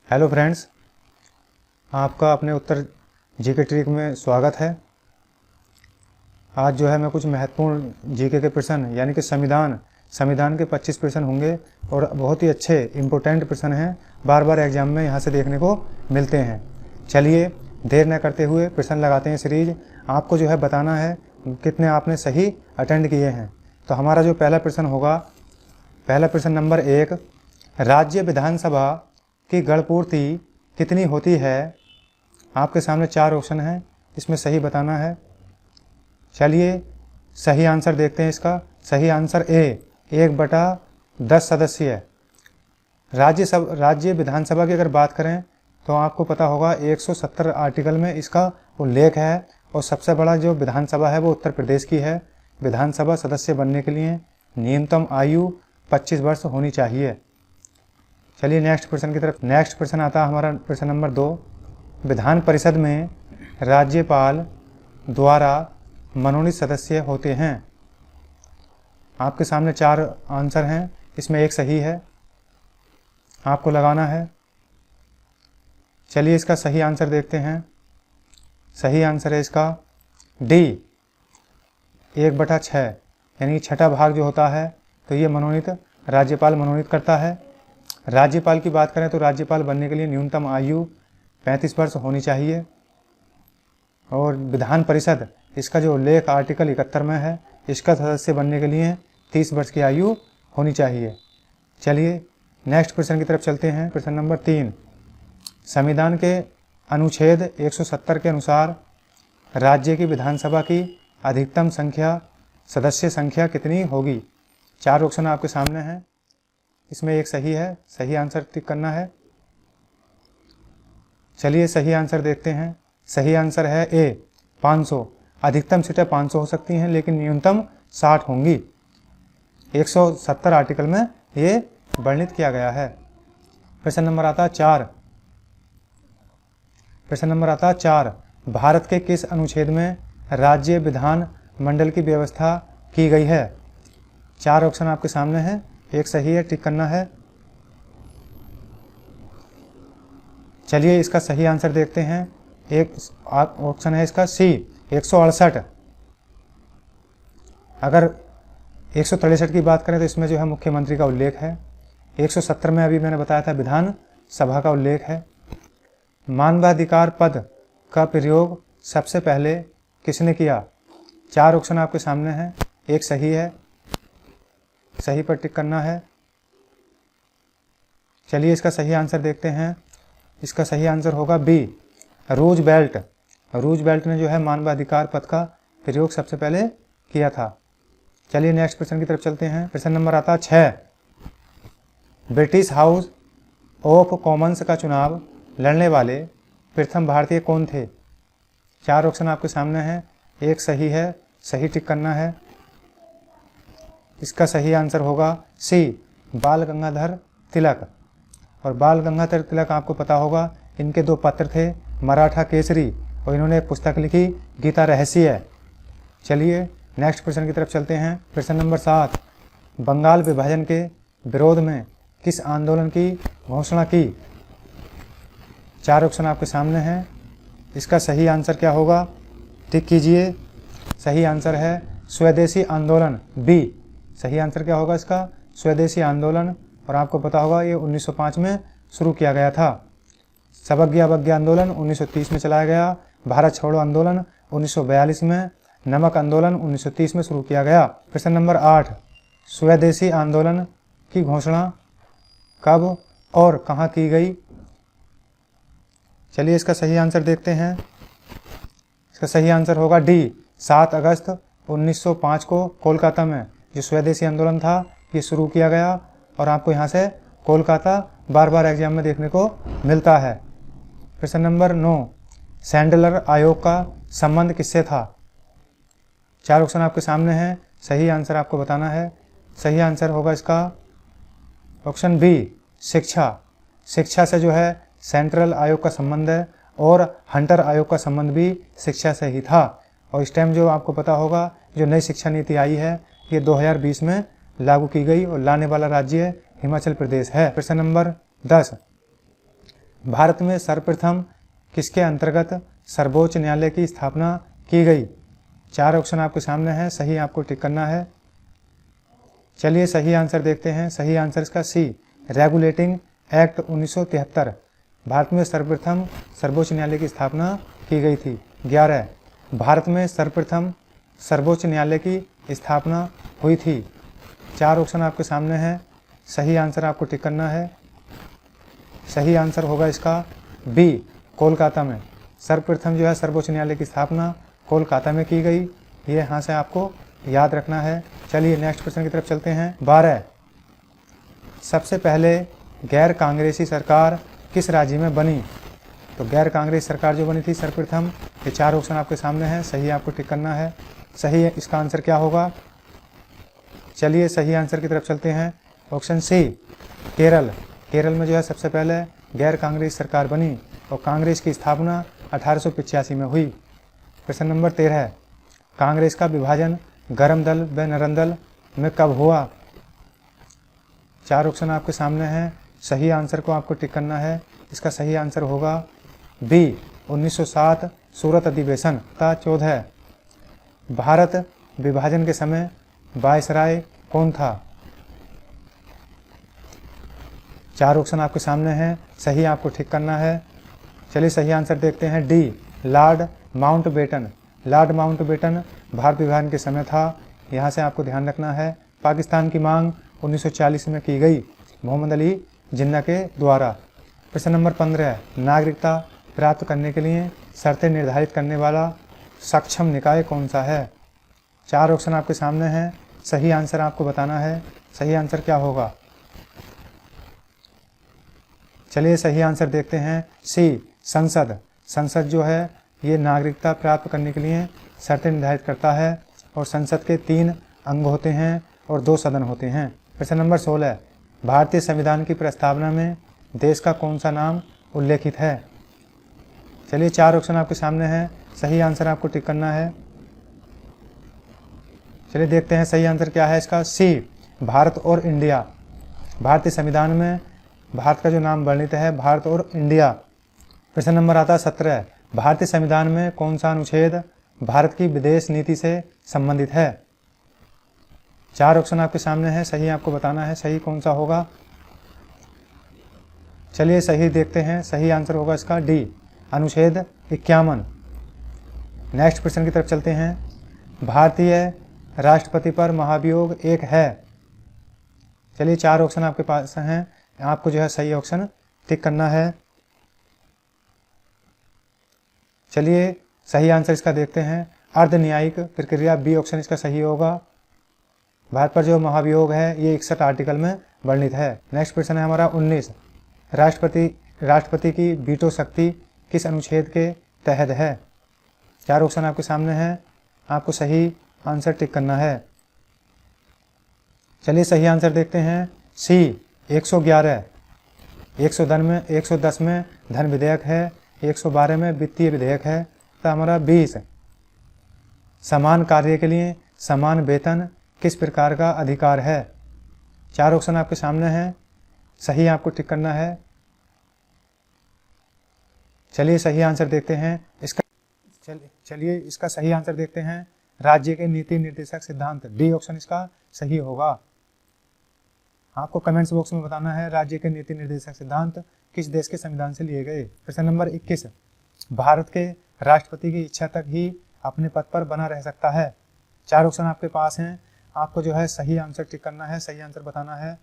Hello friends, आपका अपने उत्तर GK trick में स्वागत है। आज जो है मैं कुछ महत्वपूर्ण जीके के प्रश्न यानी कि संविधान के 25 प्रश्न होंगे और बहुत ही अच्छे इम्पोर्टेंट प्रश्न हैं। बार बार एग्जाम में यहाँ से देखने को मिलते हैं। चलिए देर न करते हुए प्रश्न लगाते हैं सीरीज। आपको जो है बताना है कितने आपने सही अटेंड किए हैं। तो हमारा जो पहला प्रश्न होगा, पहला प्रश्न नंबर 1, राज्य विधानसभा की गणपूर्ति कितनी होती है? आपके सामने 4 ऑप्शन हैं, इसमें सही बताना है। चलिए सही आंसर देखते हैं इसका। सही आंसर ए, 1/10 सदस्य। राज्य विधानसभा की अगर बात करें तो आपको पता होगा 170 आर्टिकल में इसका उल्लेख है और सबसे बड़ा जो विधानसभा है वो उत्तर प्रदेश की है। विधानसभा सदस्य बनने के लिए न्यूनतम आयु 25 वर्ष होनी चाहिए। चलिए नेक्स्ट प्रश्न की तरफ। नेक्स्ट प्रश्न आता है हमारा प्रश्न नंबर 2, विधान परिषद में राज्यपाल द्वारा मनोनीत सदस्य होते हैं। आपके सामने 4 आंसर हैं, इसमें एक सही है, आपको लगाना है। चलिए इसका सही आंसर देखते हैं। सही आंसर है इसका डी, 1/6 यानी छठा भाग जो होता है तो ये मनोनीत राज्यपाल मनोनीत करता है। राज्यपाल की बात करें तो राज्यपाल बनने के लिए न्यूनतम आयु 35 वर्ष होनी चाहिए। और विधान परिषद, इसका जो उल्लेख आर्टिकल 71 में है, इसका सदस्य बनने के लिए 30 वर्ष की आयु होनी चाहिए। चलिए नेक्स्ट प्रश्न की तरफ चलते हैं। प्रश्न नंबर 3, संविधान के अनुच्छेद 170 के अनुसार राज्य की विधानसभा की अधिकतम संख्या सदस्य संख्या कितनी होगी? 4 ऑप्शन आपके सामने हैं, इसमें एक सही है, सही आंसर टिक करना है। चलिए सही आंसर देखते हैं। सही आंसर है ए, 500। अधिकतम सीटें 500 हो सकती हैं लेकिन न्यूनतम 60 होंगी। 170 आर्टिकल में ये वर्णित किया गया है। प्रश्न नंबर आता है 4। प्रश्न नंबर आता है 4, भारत के किस अनुच्छेद में राज्य विधान मंडल की व्यवस्था की गई है? 4 ऑप्शन आपके सामने हैं, एक सही है, टिक करना है। चलिए इसका सही आंसर देखते हैं। एक ऑप्शन है इसका सी, 168। अगर 163 की बात करें तो इसमें जो है मुख्यमंत्री का उल्लेख है। 170 में अभी मैंने बताया था विधान सभा का उल्लेख है। मानवाधिकार पद का प्रयोग सबसे पहले किसने किया? 4 ऑप्शन आपके सामने हैं, एक सही है, सही पर टिक करना है। चलिए इसका सही आंसर देखते हैं। इसका सही आंसर होगा बी, रूजवेल्ट। रूजवेल्ट ने जो है मानवाधिकार पद का प्रयोग सबसे पहले किया था। चलिए नेक्स्ट प्रश्न की तरफ चलते हैं। प्रश्न नंबर आता है 6, ब्रिटिश हाउस ऑफ कॉमन्स का चुनाव लड़ने वाले प्रथम भारतीय कौन थे? 4 ऑप्शन आपके सामने हैं, एक सही है, सही टिक करना है। इसका सही आंसर होगा सी, बाल गंगाधर तिलक। और बाल गंगाधर तिलक आपको पता होगा, इनके 2 पत्र थे, मराठा केसरी, और इन्होंने एक पुस्तक लिखी गीता रहस्य। चलिए नेक्स्ट प्रश्न की तरफ चलते हैं। प्रश्न नंबर 7, बंगाल विभाजन के विरोध में किस आंदोलन की घोषणा की? 4 ऑप्शन आपके सामने हैं, इसका सही आंसर क्या होगा, टिक कीजिए। सही आंसर है स्वदेशी आंदोलन, बी। सही आंसर क्या होगा इसका, स्वदेशी आंदोलन। और आपको पता होगा ये 1905 में शुरू किया गया था। सबज्ञ अवज्ञा आंदोलन 1930 में चलाया गया। भारत छोड़ो आंदोलन 1942 में। नमक आंदोलन 1930 में शुरू किया गया। प्रश्न नंबर 8, स्वदेशी आंदोलन की घोषणा कब और कहाँ की गई? चलिए इसका सही आंसर देखते हैं। इसका सही आंसर होगा डी, 7 अगस्त 1905 को कोलकाता में जो स्वदेशी आंदोलन था ये शुरू किया गया। और आपको यहाँ से कोलकाता बार बार एग्जाम में देखने को मिलता है। प्रश्न नंबर 9, सैंडलर आयोग का संबंध किससे था? 4 ऑप्शन आपके सामने हैं, सही आंसर आपको बताना है। सही आंसर होगा इसका ऑप्शन बी, शिक्षा। शिक्षा से जो है सेंट्रल आयोग का संबंध है और हंटर आयोग का संबंध भी शिक्षा से ही था। और इस टाइम जो आपको पता होगा जो नई शिक्षा नीति आई है ये 2020 में लागू की गई और लाने वाला राज्य हिमाचल प्रदेश है। प्रश्न नंबर 10, भारत में सर्वप्रथम किसके अंतर्गत सर्वोच्च न्यायालय की स्थापना की गई? 4 ऑप्शन आपके सामने है, सही आपको टिक करना है। चलिए सही आंसर देखते हैं। सही आंसर इसका सी, रेगुलेटिंग एक्ट 1973। भारत में सर्वप्रथम सर्वोच्च न्यायालय की स्थापना की गई थी। 11, भारत में सर्वप्रथम सर्वोच्च न्यायालय की स्थापना हुई थी। 4 ऑप्शन आपके सामने हैं, सही आंसर आपको टिक करना है। सही आंसर होगा इसका बी, कोलकाता में। सर्वप्रथम जो है सर्वोच्च न्यायालय की स्थापना कोलकाता में की गई। ये यहाँ से आपको याद रखना है। चलिए नेक्स्ट क्वेश्चन की तरफ चलते हैं। 12, सबसे पहले गैर कांग्रेसी सरकार किस राज्य में बनी? तो गैर कांग्रेसी सरकार जो बनी थी सर्वप्रथम, ये 4 ऑप्शन आपके सामने हैं, सही आपको टिक करना है। सही है, इसका आंसर क्या होगा? चलिए सही आंसर की तरफ चलते हैं। Option C, Kerala. केरल में जो है सबसे पहले गैर कांग्रेस सरकार बनी और कांग्रेस की स्थापना 1885 में हुई। प्रश्न नंबर 13, कांग्रेस का विभाजन गरम दल व नरम दल में कब हुआ? 4 ऑप्शन आपके सामने हैं, सही आंसर को आपको टिक करना है। इसका सही आंसर होगा बी, 1907 सूरत अधिवेशन। 14, भारत विभाजन के समय वायसराय कौन था? 4 ऑप्शन आपके सामने हैं, सही आपको ठीक करना है। चलिए सही आंसर देखते हैं, D, Lord Mountbatten. Lord Mountbatten Bharat विभाजन के समय था। यहाँ से आपको ध्यान रखना है। पाकिस्तान की मांग 1940 में की गई मोहम्मद अली जिन्ना के द्वारा। प्रश्न नंबर 15, नागरिकता प्राप्त करने के लिए शर्तें निर्धारित करने वाला सक्षम निकाय कौन सा है? 4 ऑप्शन आपके सामने हैं, सही आंसर आपको बताना है। सही आंसर क्या होगा? चलिए सही आंसर देखते हैं, सी, संसद। संसद जो है ये नागरिकता प्राप्त करने के लिए शर्तें निर्धारित करता है और संसद के 3 अंग होते हैं और 2 सदन होते हैं। प्रश्न नंबर 16, भारतीय संविधान की प्रस्तावना में देश का कौन सा नाम उल्लेखित है? चलिए 4 ऑप्शन आपके सामने हैं, सही आंसर आपको टिक करना है। चलिए देखते हैं सही आंसर क्या है इसका, सी, भारत और इंडिया। भारतीय संविधान में भारत का जो नाम वर्णित है भारत और इंडिया। प्रश्न नंबर आता है 17, भारतीय संविधान में कौन सा अनुच्छेद भारत की विदेश नीति से संबंधित है? 4 ऑप्शन आपके सामने है, सही आपको बताना है, सही कौन सा होगा? चलिए सही देखते हैं, सही आंसर होगा इसका डी, अनुच्छेद 51। नेक्स्ट क्वेश्चन की तरफ चलते हैं। भारतीय राष्ट्रपति पर महाभियोग एक है। चलिए 4 ऑप्शन आपके पास हैं, आपको जो है सही ऑप्शन टिक करना है। चलिए सही आंसर इसका देखते हैं, अर्ध न्यायिक प्रक्रिया। बी ऑप्शन इसका सही होगा। भारत पर जो महाभियोग है ये 61 आर्टिकल में वर्णित है। नेक्स्ट क्वेश्चन है हमारा 19, राष्ट्रपति की वीटो शक्ति किस अनुच्छेद के तहत है? 4 ऑप्शन आपके सामने हैं, आपको सही आंसर टिक करना है। चलिए सही आंसर देखते हैं, सी, 111। 110 में धन विधेयक है, 112 में वित्तीय विधेयक है। तो हमारा 20, समान कार्य के लिए समान वेतन किस प्रकार का अधिकार है? 4 ऑप्शन आपके सामने हैं, सही आपको टिक करना है। चलिए सही आंसर देखते हैं इसका। चलिए इसका सही आंसर देखते हैं, राज्य के नीति निर्देशक सिद्धांत। डी ऑप्शन इसका सही होगा। आपको कमेंट्स बॉक्स में बताना है राज्य के नीति निर्देशक सिद्धांत किस देश के संविधान से लिए गए। प्रश्न नंबर 21, भारत के राष्ट्रपति की इच्छा तक ही अपने पद पर बना रह सकता है। 4 ऑप्शन आपके पास हैं, आपको जो है सही आंसर टिक करना है, सही आंसर बताना है।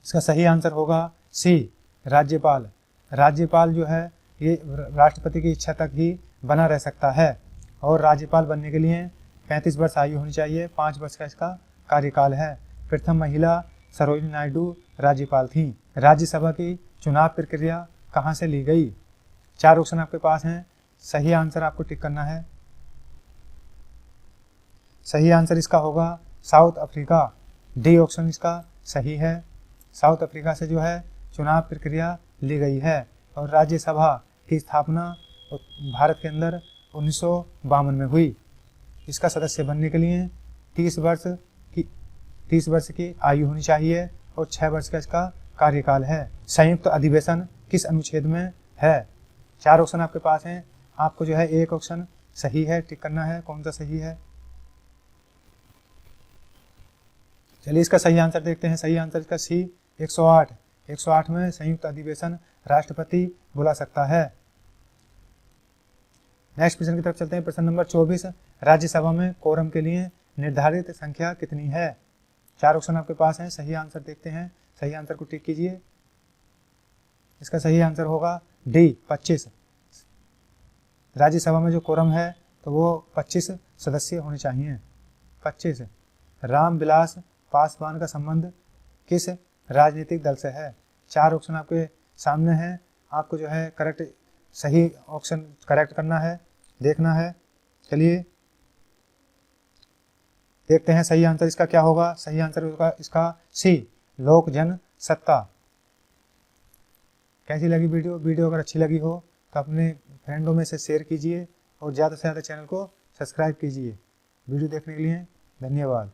इसका सही आंसर होगा सी, राज्यपाल। राज्यपाल जो है ये राष्ट्रपति की इच्छा तक ही बना रह सकता है और राज्यपाल बनने के लिए 35 वर्ष आयु होनी चाहिए। 5 वर्ष का इसका कार्यकाल है। प्रथम महिला सरोजिनी नायडू राज्यपाल थी। राज्यसभा की चुनाव प्रक्रिया कहाँ से ली गई? 4 ऑप्शन आपके पास हैं, सही आंसर आपको टिक करना है। सही आंसर इसका होगा साउथ अफ्रीका। डी ऑप्शन इसका सही है। साउथ अफ्रीका से जो है चुनाव प्रक्रिया ली गई है और राज्यसभा की स्थापना भारत के अंदर 1952 में हुई। इसका सदस्य बनने के लिए 30 वर्ष की आयु होनी चाहिए और 6 वर्ष का इसका कार्यकाल है। संयुक्त अधिवेशन किस अनुच्छेद में है? 4 ऑप्शन आपके पास हैं, आपको जो है एक ऑप्शन सही है, टिक करना है कौन सा सही है। चलिए इसका सही आंसर देखते हैं। सही आंसर इसका सी 108। 108 में संयुक्त अधिवेशन राष्ट्रपति बुला सकता है। नेक्स्ट प्रश्न की तरफ चलते हैं। प्रश्न नंबर 24, राज्यसभा में कोरम के लिए निर्धारित संख्या कितनी है? 4 ऑप्शन आपके पास हैं, सही आंसर देखते हैं। सही आंसर को टिक कीजिए। इसका सही आंसर होगा डी 25। राज्यसभा में जो कोरम है तो वो 25 सदस्य होने चाहिए। 25। रामविलास पासवान का संबंध किस राजनीतिक दल से है? 4 ऑप्शन आपके सामने हैं, आपको जो है करेक्ट सही ऑप्शन करेक्ट करना है, देखना है। चलिए देखते हैं सही आंसर इसका क्या होगा। सही आंसर होगा इसका सी लोक जन सत्ता। कैसी लगी वीडियो अगर अच्छी लगी हो तो अपने फ्रेंडों में से शेयर कीजिए और ज़्यादा से ज़्यादा चैनल को सब्सक्राइब कीजिए। वीडियो देखने के लिए धन्यवाद।